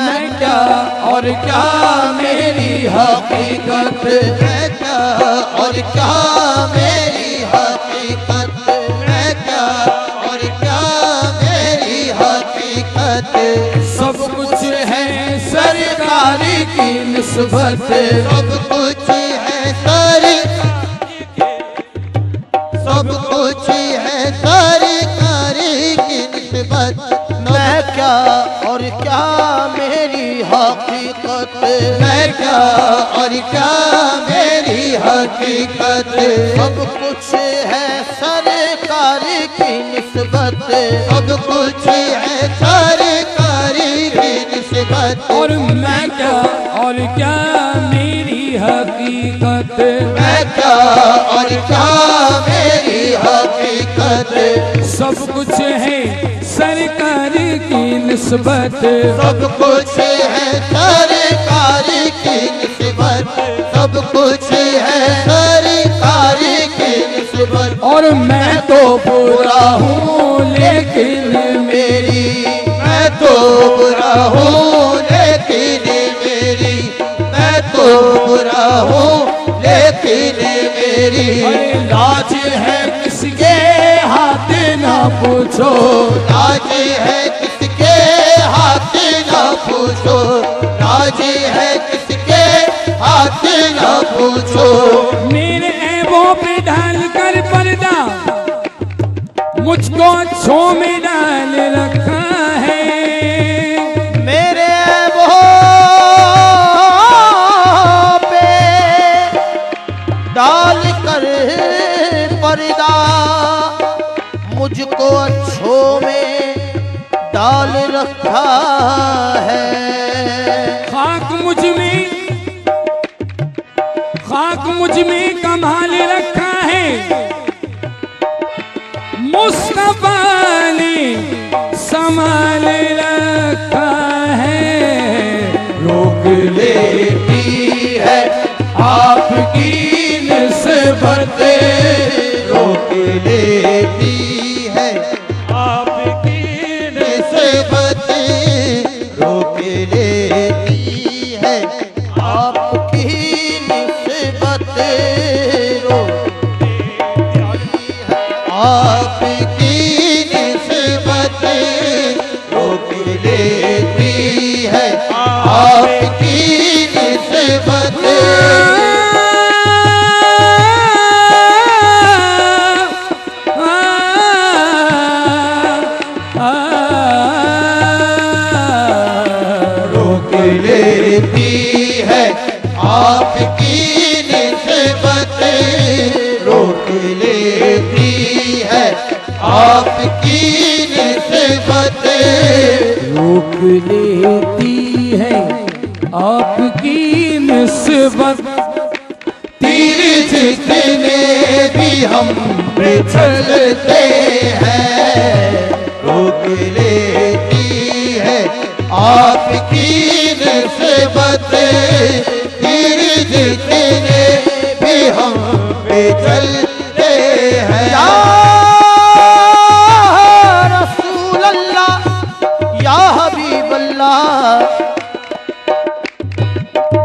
मैं क्या और क्या मेरी हकीकत, मैं क्या और क्या मेरी हकीकत, मैं क्या और क्या मेरी हकीकत। सब कुछ है सरकारी की निस्बत, सब कुछ है सब कुछ है सरकारी की निस्बत। मैं क्या और क्या मेरी हकीकत, मैं क्या और क्या मेरी हकीकत। सब कुछ है सरकारी की निस्बत, सब कुछ है सरकारी की निस्बत। और मैं क्या और क्या मेरी हकीकत, मैं क्या और क्या मेरी हकीकत। सब कुछ है सरकारी की निस्बत, सब कुछ है सरकारी की निस्बत, सब कुछ है सरकारी की निस्बत। और मैं तो बुरा हूँ लेकिन मेरी, मैं तो बुरा हूँ लेकिन मेरी, मैं तो बुरा हूँ लेकिन मेरी। लाज है किसके हाथ ना पूछो, लाज है किसके हाथ ना पूछो, लाज है किसके हाथ ना पूछो। मेरे ऐबों पे ढाल कर पर्दा मुझको छो में डाल रखा है। मेरे ऐबों पे डाल कर पर्दा मुझको अच्छों में डाल रखा है। खाक मुझ में कमाल रखा है, मुस्तफा ने संभाल रखा है। रोक लेती है आपकी निस्बत, रोक लेती है आपकी निस्बत, रोक लेती है आपकी निस्बत, रोक लेती है आपकी निस्बत, रोक लेती है आपकी निस्बत। रोक लेती है आपकी निस्बत, रोक लेती है आपकी निस्बत, रोक लेती है आपकी निस्बत। तीर जितने भी हम पे चलते हैं, रोक लेती है आपकी निस्बत। तीर जितने भी हम पे चलते हैं। या रसूल अल्लाह, या हबीब अल्लाह,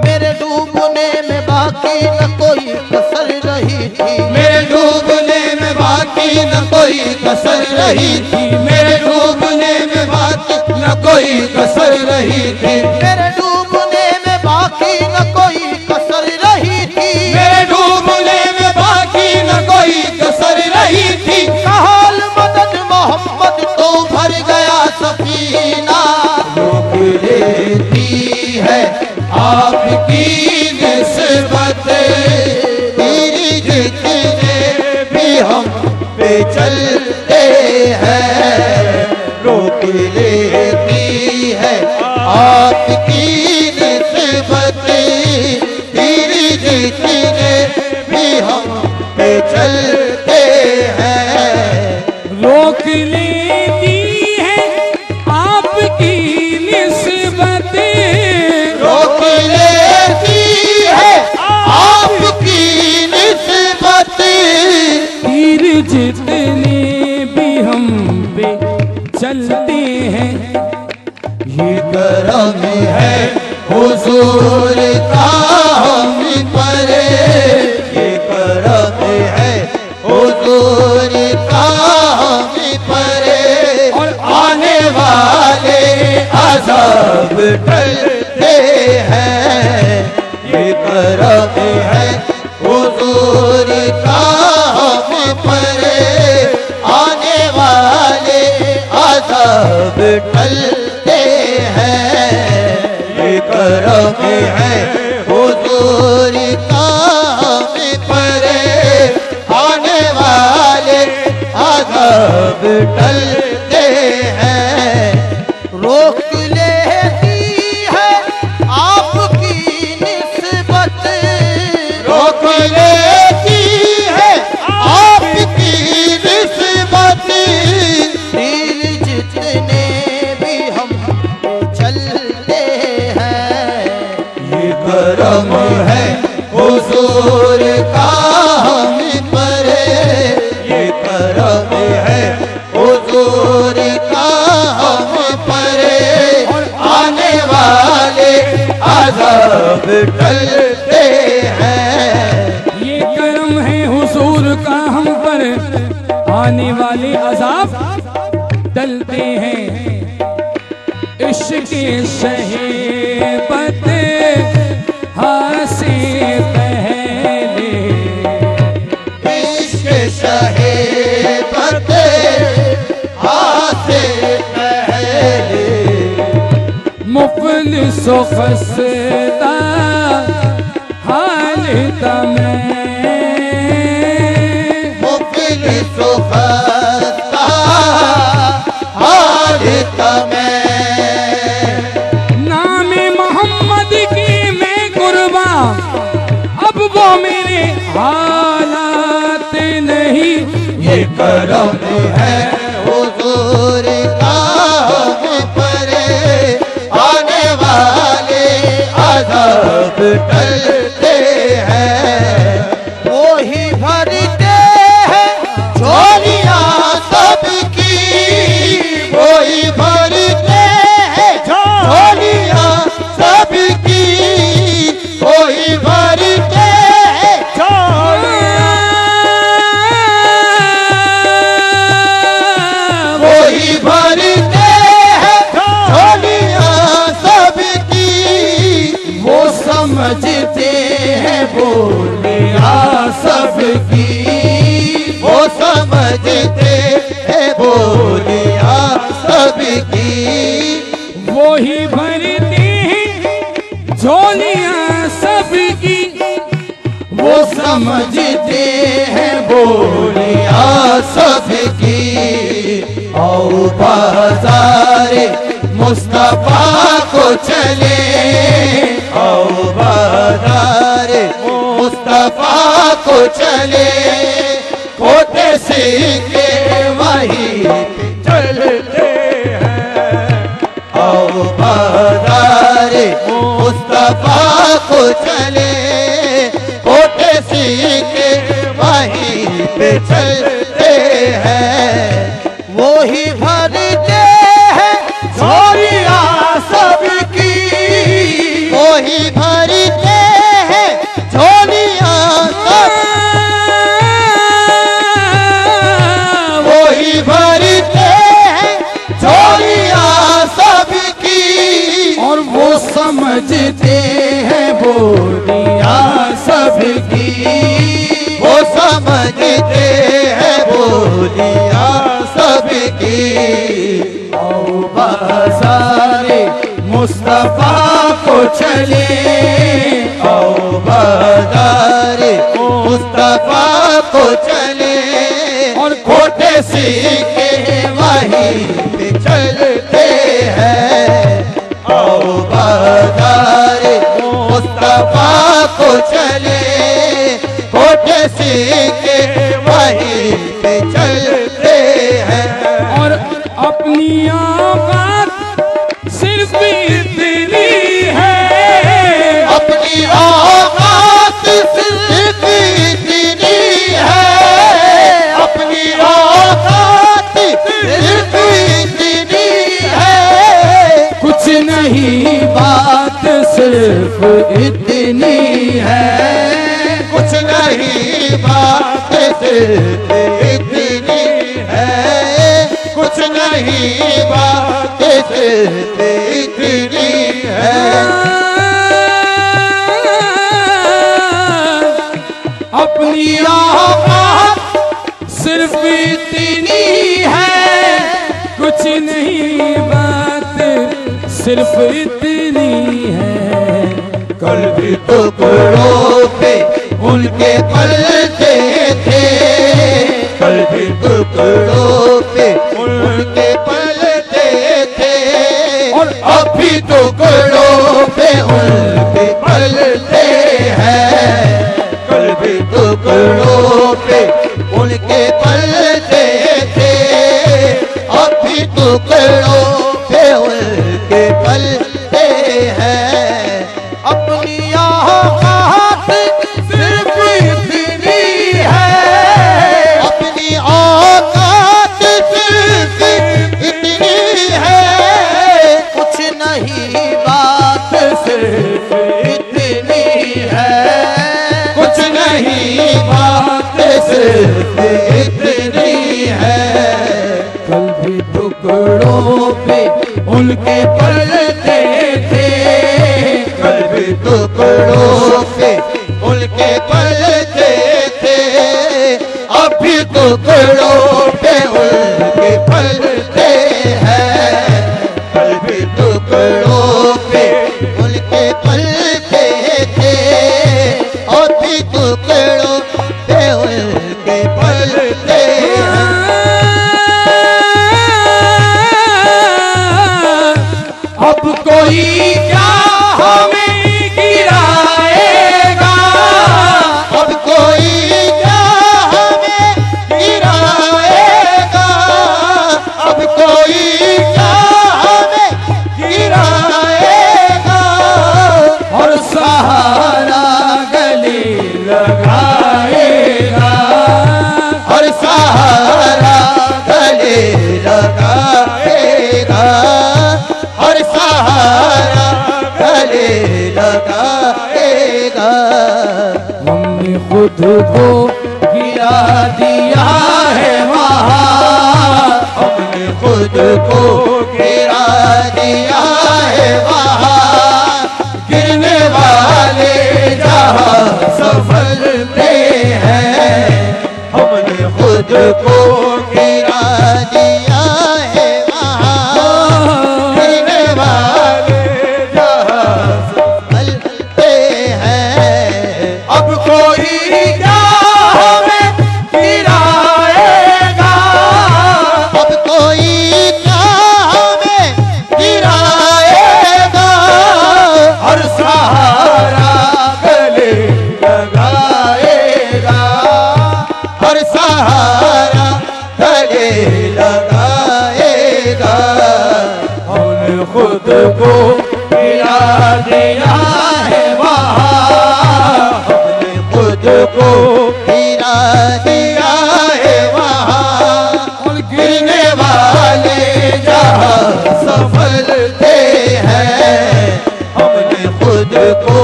मेरे डूबने में बाकी न कोई कसर रही थी, मेरे डूबने में बाकी न कोई कसर रही थी, मेरे डूबने में बाकी न कोई कसर रही थी, मेरे डूबने में बाकी न कोई कसर रही थी, मेरे डूबने में बाकी न कोई कसर रही थी। कहाल मदद मोहम्मद तो भर गया सफीना, रोक लेती है आपकी निस्बत। तीर जितने भी हम पे चलते हैं, रोक लेती है आपकी निस्बत। तीर जितने भी हम पे चलते हैं, रोक लेती है आपकी निस्बत, रोक लेती है हुजूर का हम पर, ये करम है हुजूर का हम पर, और आने वाले अज़ाब टलते हैं, ये करम है हुजूर का हम पर, आने वाले अज़ाब टलते हैं, ये करम है हुजूर का हम पर, आने वाले अज़ाब टलते हैं। रोक लेती है आपकी निस्बत, रोक लेती है आपकी निस्बत, तीर जितने भी हम चलते हैं, ये करम है हुजूर का हम पर, ये करम है हुजूर का हम पर, आने वाले अज़ाब टलते हैं। ये करम है हुजूर का हम पर, आने वाले अज़ाब टलते हैं। इश्क़ शहीबत हासे पहले, इश्क़ शहीबत हासे पहले, मुफ़लिस खस्ता हालत में, मुफ़लिस खस्ता हालत में, नामे मोहम्मद की मैं कुर्बान, अब वो मेरे हालात नहीं, ये करम है हुजूर का हम पर, आने वाले अज़ाब टलते हैं। वो ही भरते हैं झोलियां सबकी, वो ही भरते हैं झोलियां सबकी, वो ही भरते हैं वो ही भरते हैं झोलियां सबकी, वो समझते हैं बोलियां सबकी, वो समझते हैं बोलियां सबकी, वो ही भरते हैं झोलियां सबकी, वो समझते हैं बोलियां सबकी। आओ बाज़ारे मुस्तफा को चले, आओ बाज़ारे मुस्तफा को चले, खोटे सीखे वहीं चलते हैं। आओ बाज़ारे मुस्तफा को चले, खोटे सीखे वहीं पे चलते हैं। वो ही भरते हैं झोलियां सबकी, वो ही भरते हैं झोलियां सबकी, वो ही भरते हैं झोलियां सबकी, और वो समझते हैं बोलियां सबकी, वो समझते हैं बोलियां सबकी। आओ बाज़ारे मुस्तफा को चले, आओ बाज़ारे मुस्तफा को चले, और खोटे सीखे वहीं पे चलते हैं। आओ बाज़ारे मुस्तफा को चले, खोटे सीखे वहीं पे चलते हैं। और अपनी औकात सिर्फ इतनी है, अपनी औकात सिर्फ इतनी है, अपनी औकात सिर्फ इतनी है, कुछ नहीं बात सिर्फ इतनी है। कुछ नहीं बात सिर्फ इतनी है, कुछ नहीं बात सिर्फ इतनी है। अपनी औकात सिर्फ इतनी है, कुछ नहीं बात सिर्फ इतनी है। कल भी टुकड़ों पे उनके पलते थे, कल भी टुकड़ों पे उनके पलते थे, और अब भी टुकड़ों पे उनके पलते हैं। कल भी टुकड़ों पे उनके पलते थे, अब भी टुकड़ों पे उनके पलते हैं। अपनी औकात सिर्फ इतनी है, अपनी औकात सिर्फ इतनी है, कुछ नहीं बात सिर्फ इतनी है, कुछ नहीं बात सिर्फ इतनी है। कल भी टुकड़ों पे उनके पलते थे, कल भी टुकड़ों पे उनके पलते थे, अब भी टुकड़ों पे उनके पलते हैं। कल भी टुकड़ों पे उनके पलते थे, अब भी टुकड़ों पे उनके पलते हैं। अब कोई क्या हमें गिराएगा, अब कोई क्या हमें गिराएगा, अब कोई क्या हमें गिराएगा, और सहारा गले लगाएगा, और सहारा गले लगाएगा, और सहारा गले लगाएगा। हमने खुद को गिरा दिया है वहाँ, हमने खुद को गिरा दिया है वहाँ, गिरने वाले जहाँ संभलते हैं। हमने खुद को गिरा दिया है वहाँ, गिरने वाले जहाँ संभलते हैं। अब कोई क्या हमें गिराएगा, अब कोई क्या हमें गिराएगा, और सहारा गले लगाएगा, और सहारा गले लगाएगा। हमने खुद को गिरा दिया है वहाँ, हमने खुद को गिरा दिया है वहाँ, और गिरने वाले जहाँ संभलते हैं। हमने खुद को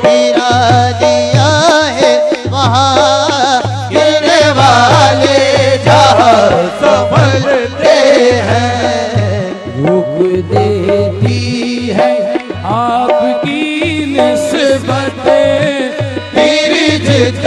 गिरा दिया है वहाँ, गिरने वाले जहाँ संभलते हैं। रुक देती है आपकी निस्बतें तेरी जिद